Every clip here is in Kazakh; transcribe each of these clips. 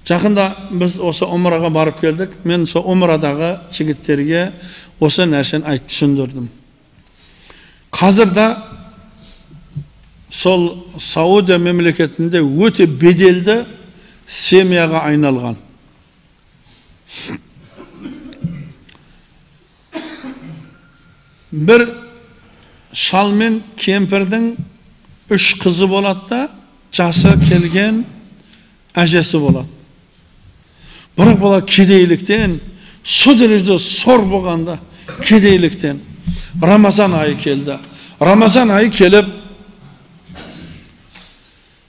Жақында біз осы Умраға барып келдік. Мен сол Умрадағы жігіттерге осы нәрсені айтып түсіндірдім. Қазірде сол Саудия мемлекетінде өте беделді семьяға айналған. Bir шал мен кемпірдің 3 қызы болады да, жасы келген әжесі болады. Бірақ бала кедейліктен, со дәрежеде сор болғанда кедейліктен Рамазан айы келді. Рамазан айы келіп,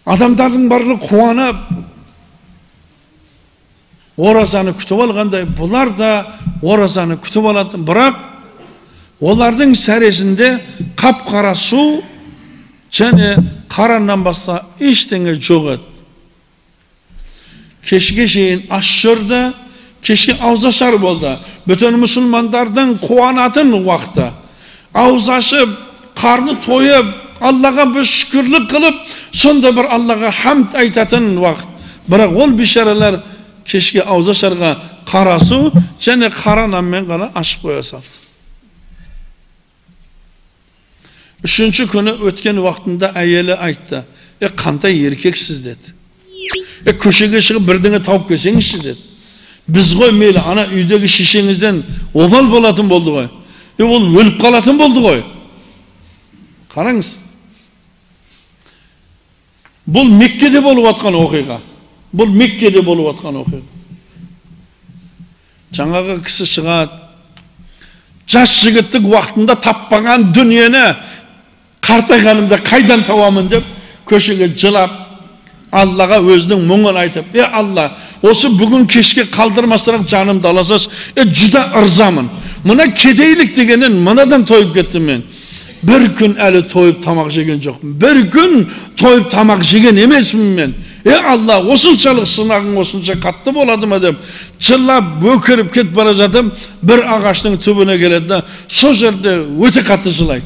адамдардың барлығы қуанып, оразаны күтіп алғандай, бұлар да оразаны күтіп алады. Бірақ олардың сәресінде қап-қара су және қараннан басқа ештеңе жоқ еді. Кешке шейін аш жүрді, кешке ауызашар болды. Bütün мұсылмандардың қуанатын уақыты. Ауыз ашып, қарны тойып, Аллаға бір шүкірлік қылып, сонда бір Аллаға хамд айтатын уақыт. Бірақ ол бишаралар кешке ауызашарға қара су және қара нанмен ғана ашып қоя салды. Үшінші күні өткен уақытында әйелі айтты: "Қандай еркексіз?" деді. "Көшеге шығып бірдеңе тауып келсеңізші" деді. "Біз ғой мейлі, ана үйдегі шешеңізден обал болатын болды ғой. Ол өліп қалатын болды ғой." Қараңыз. Бұл Меккеде болып жатқан оқиға. Бұл Меккеде болып жатқан оқиға. Жаңағы кісі шығады. Жас жігіттік уақытында таппаған дүниені қартайғанымда қайдан табамын деп көшеге жылап, Аллаға өзінің мұңын айтып: "Алла, осы бүгін кешке қалдырмасарақ жанымды аласыз, жүда ырзамын. Мына кедейлік дегенін мынадан тойып кеттім мен. Bir gün әлі тойып тамақ жеген жоқпын. Bir gün тойып тамақ жеген емеспін мен. Allah, осыншалық сынағың осынша қатты болады ма" деп жылап, өкіріп кетіп бара жатып, бір ағаштың түбіне келеді, сол жерде өте қатты жылайды.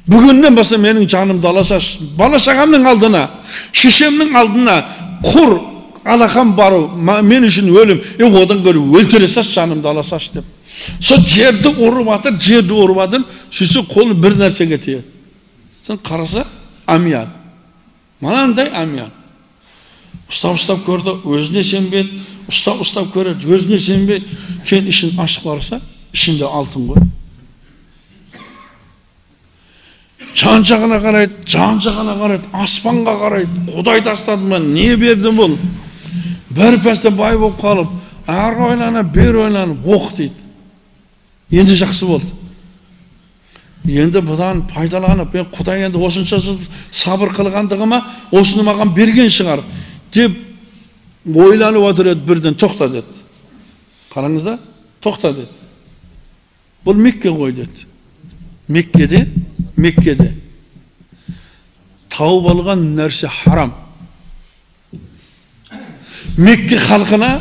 "Бүгіннен баса менің жанымды аласаш, бала шағамның алдына, шешемнің алдына құр алақан бару мен үшін өлім, одан гөрі өлтіресаш, жанымды аласаш" деп. Сол жерді ұрып атыр, сөйтсе қолы бір нәрсеге тиеді. Сен қараса, амиян. Манандай амиян. Ұстап көрді, өзіне сенбейді, ұстап көреді, өзіне сенбейді. Кейін ішін ашып қараса, ішінде алтын ғой. Жан-жағына қарайды, аспанға қарайды. Құдай тастады ма, не берді бұл? Бір пәсте бай болып қалып, ары ойланып, бері ойланып, оқ дейді. Енді жақсы болды. Енді бұдан пайдаланып, Құдай енді осынша жыл сабыр қылғандығыма, осыны маған берген шығар деп ойланып отыр еді, бірден тоқта деді. Қараңызда, тоқта деді. Бұл Мекке ғой деді. Меккеде тауып алған нәрсе харам. Мекке халқына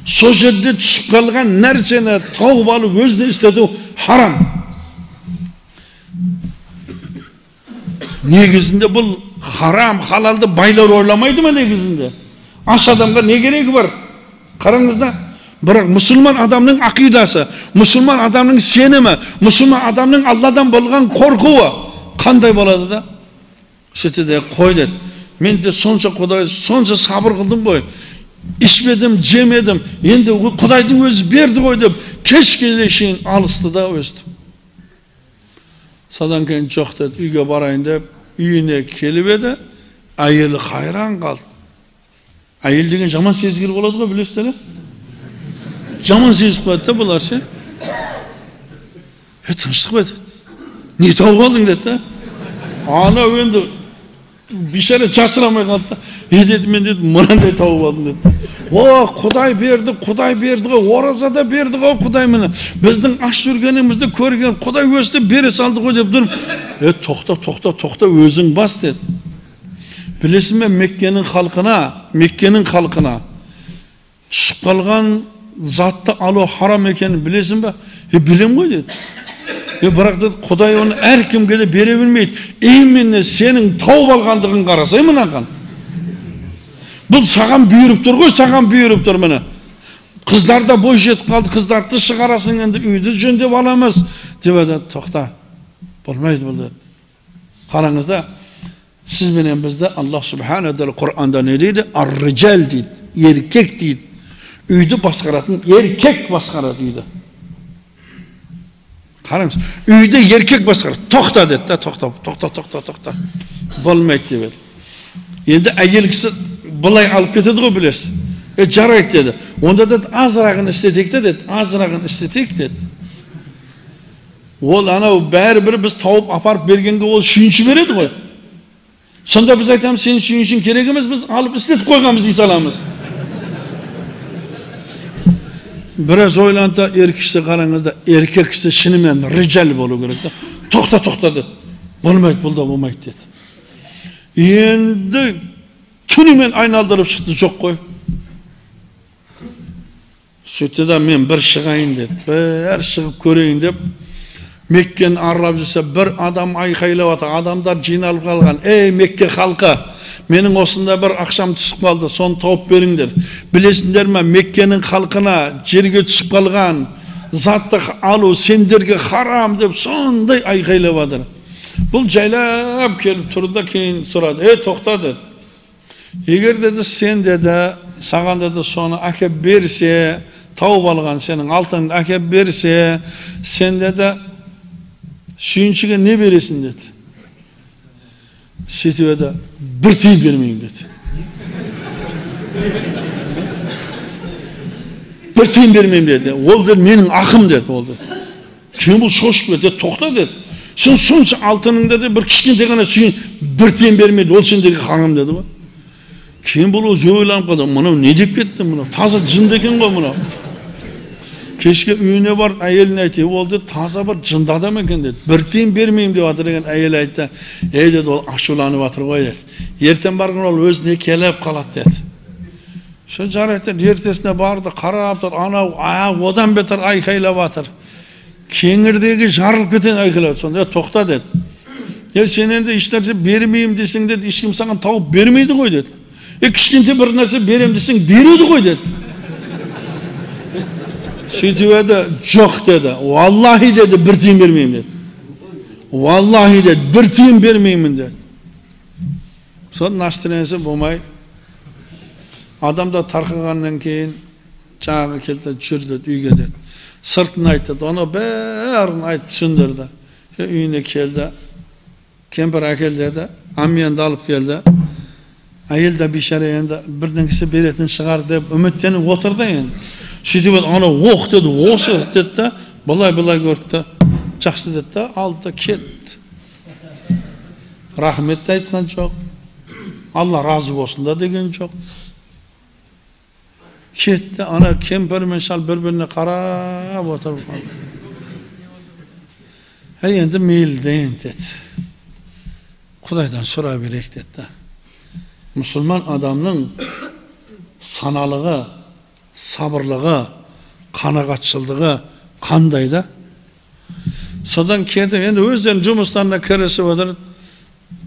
сол жерде түсіп қалған нәрсені тауып алып өзіне істету харам. Негізінде бұл харам, халалды байлар ойламайды ма негізінде? Аш адамға не керегі бар? Қараңызда. Бірақ мұсылман адамның ақидасы, мұсылман адамның сенімі, мұсылман адамның Алладан болған қорқуы қандай болады да? Сөйтеді, қой деді. Мен де сонша Құдай, сонша сабыр қылдым ғой. İçmedim, жемедім. Енді Құдайдың өзі берді ғой деп, кешке шейін алысты да өстім. Содан кейін жоқ деді, үйге барайын деп, үйіне келіп еді, әйелі қайран қалды. Әйел деген жаман сезгір болады ғой, білесіздер? Жаман сезіп қойды да бұлар ше. Тыныштық ба деді. Не тауып алдың деді. Ана енді бишара жасырамай қалды да. Деді, мен деді, мынандай тауып алдым деді. Құдай берді ғой, оразада берді ғой Құдай мені. Біздің аш жүргенімізді көрген Құдай өсті бере салды ғой деп тұрып. Тоқта, өзің бас деді. Білесің бе, Меккенің халқына түсіп қалған затты алу харам екенін білесің бе? Білем ғой деді. Бірақ деді, Құдай оны әркімге де бере білмейді. Именно сенің тауып алғандығын қарасай мынаған. Бұл саған бұйырып тұр ғой, саған бұйырып тұр міне. Қыздар да бой жетіп қалды, қыздарды шығарасың, енді үйді жөндеп аламыз деп еді. Тоқта, болмайды бұл деді. Қараңызда, сіз менен бізді Аллах Субхана тағала Құр'анда не дейді? Ар-рижал дейді, еркек дейді. Үйді басқаратын, еркек басқарады үйді. Қараңыз, үйді еркек басқарады. Тоқта деді да, тоқта. Болмайды деп еді. Енді әйел кісі бұлай алып кетеді ғой, білесіз. Жарайды деді. Онда деді, азырағын істетейік деді. Азырағын істетейік деді. Ол анау бәрібір біз тауып апарып бергенге ол шүйінші береді ғой. Сонда біз айтамыз, сен шүйіншін керек емес, біз алып істетіп қойғанбыз дей саламыз. Біраз ойланды, еркекші қараңызда, еркек кісі шынымен рижал болу керек. Тоқта деді. Болмайды, бұл да болмайды деді. Енді түнімен айналдырып шықты, жоқ қой. Сөйтті да мен бір шығайын деді. Бір шығып көрейін деп, Меккені аралап жүрсе, бір адам айқайлап отыр, адамдар жиналып қалған. Ей, Мекке халқы, менің осында бір ақшам түсіп қалды, соны тауып беріңдер. Білесіңдер ме, Меккенің халқына жерге түсіп қалған затты алу сендерге харам деп сондай айқайлап отыр. Бұл жайлап келіп тұрды да кейін сұрады. Тоқта деді. Егер деді сен деді, саған деді соны әкеп берсе, тауып алған сенің алтыныңды әкеп берсе, сен деді сүйіншіге не бересің деді. Сөйтіп еді, бір тиын бермеймін деді. Бір тиын бермеймін деді. Ол деді, менің ақым деді. Ол деді. Кейін бұл шошып кетті, тоқта деді. Сен сонша алтыныңда деді, бір кішкентай ғана сүйін, бір тиын бермейді, ол сендерге харам деді. Кейін бұл ойланып қалды, мынау не деп кетті, мынау таза жынды екен ғой мынау. Кешке үйіне барып, әйеліне айтты, ол деді, таза бір жынды адам екен деді. Бір тиын бермеймін деп жатыр екен, әйел айтты. Деді, ол ашуланып жатыр ғой деді. Ертең барған ол өзіне келіп қалады деді. Сол жарайды, ертесіне барды, қарап тұр, анау одан бетер айқайлап жатыр. Кеңірдегі жарылып кетен айқайлап. Сонда тоқта деді. Сен енді ешнәрсе бермеймін десең деді, ешкім саған тауып бермейді ғой деді. Кішкенте бір нәрсе берем десең береді ғой деді. Сөйтіп еді, жоқ деді. Валлахи деді, бір тиын бермеймін деді. Валлахи деді, бір тиын бермеймін деді. Соның настроениясы болмай. Адамда тарқағаннан кейін жаңағы келді, жүрді үйге деді. Сыртын айтты, оны бәрін айтып түсіндірді. Үйіне келді, кемпір әкел деді, амиянды алып келді. Әйел де бейшара енді бірдеңкесі беретін шығар деп үміттеніп отырды енді. Сөйтіп еді, ана оқ деді, осы деді, былай көрді, жақсы деді, алды, кетті. Рахмет айтқан жоқ, Алла разы болсын да деген жоқ. Кетті, ана кемпір мен шал бір-біріне қарап отырып қалды. Енді мейлден деді. Құдайдан сұра берейік деді. Müslüman adamның саналығы, сабырлығы, қанағатшылдығы қандай да? Содан кетіп, енді өздерінің жұмыстарына кірісіп отыр.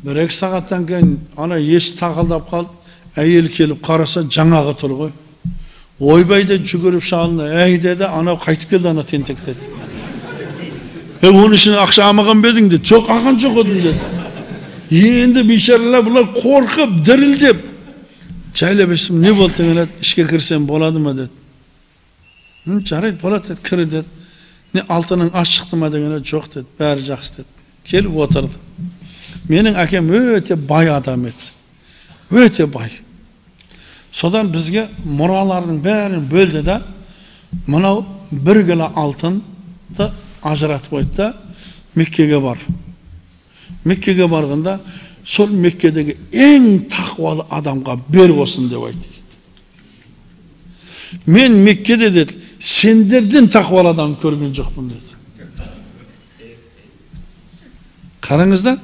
Бір-екі сағаттан кейін ана есік тақылдап қалды. Әйел келіп қараса, жаңағы тұр ғой. Ойбай да жүгіріп шалынды. Әй деді, анау қайтып келді, ана тентек деді. Оның үшін ақша алмаған ба едің деді. Жоқ, алған жоқ едім деді. Енді бейшаралар бұлар қорқып, дірілдеп. Жайлап естім, не болды деген еді, ішке кірсем болады ма деді. Жарайды, болады деді, кірі деді. Не алтының аш шықты ма деген еді, жоқ деді, бәрі жақсы деді. Келіп отырды. Менің әкем өте бай адам еді. Өте бай. Содан бізге мұралардың бәрін бөлді да, мынау бір кило алтынды ажыратып қойды да, Меккеге бар. Меккеге барғанда, сол Меккедегі ең тақуалы адамға бер болсын деп айтты. Мен Меккеде деді, сендерден тақуалы адам көрген жоқпын деді. Қараңызда,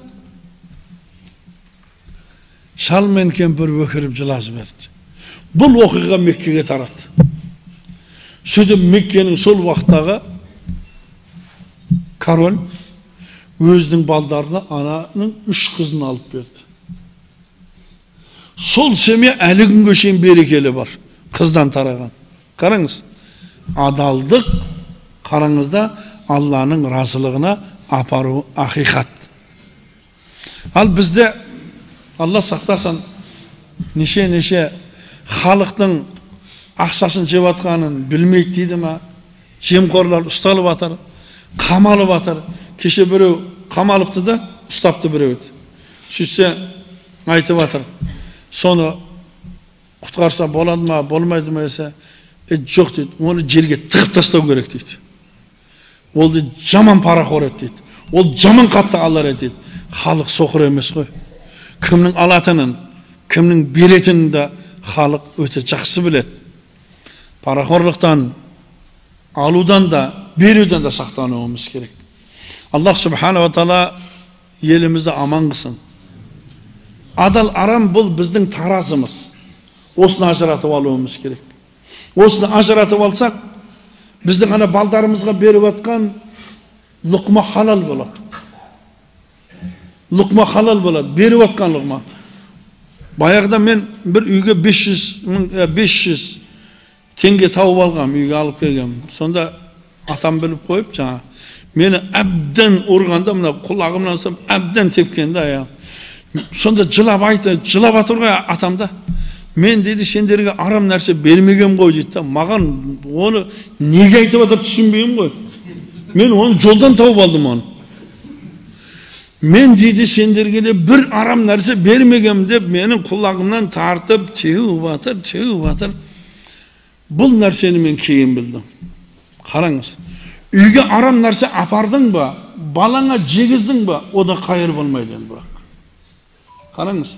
шал мен кемпір өкіріп жыласып берді. Бұл оқиға Меккеге тарады. Сөйтіп Меккенің сол уақыттағы король өзінің балдарына ананың 3 қызын алып берді. Сол семья әлі күнге шейін берекелі бар. Қыздан тараған. Қараңыз. Адалдық, қараңызда, Алланың разылығына апару ақиқат. Ал бізде, Алла сақтасын, неше халықтың ақшасын жеп атқанын білмейді дейді ма? Жемқорлар ұсталып атыр, қамалып атыр. Кеше біреу қамалыпты да, ұстапты біреу. Сөйтсе айтып атыр. Соны құтқарса болады ма, болмайды ма десе, жоқ дейді. Оны жерге тығып тастау керек дейді. Ол дейді, жаман парақор еді дейді. Ол жаман қатты алар еді дейді. Халық соқыр емес қой. Кімнің алатынын, кімнің беретінін де халық өте жақсы біледі. Парақорлықтан, алудан да, беруден де сақтануымыз керек. Аллах субханала тағала елімізді аман қылсын. Адал арам бұл біздің таразымыз. Осыны ажыратып алуымыз керек. Осыны ажыратып алсақ, біздің ана балдарымызға беріп атқан лұқма халал болады. Лұқма халал болады, беріп атқан лұқма. Баяғыда мен бір үйге 500 теңге тауып алғам, үйге алып келгем. Сонда атам біліп қойып, жаңа мені әбден ұрғанда, мына құлағымнан ұстап, әбден тепкенде аяғым. Сонда жылап атыр ғой атамда. Мен дейді, сендерге арам нәрсе бермеген ғой дейді. Маған оны неге айтып атып түсінбеймін ғой. Мен оны жолдан тауып алдым оны. Мен дейді, сендерге де бір арам нәрсе бермегем деп, менің құлағымнан тартып, теуіп атыр. Бұл нәрсені мен кейін білдім. Қараңыз. Үйге арам нәрсе апардың ба, балаңа жегіздің ба, о да қайыр болмайды енді бірақ. Қараңыз.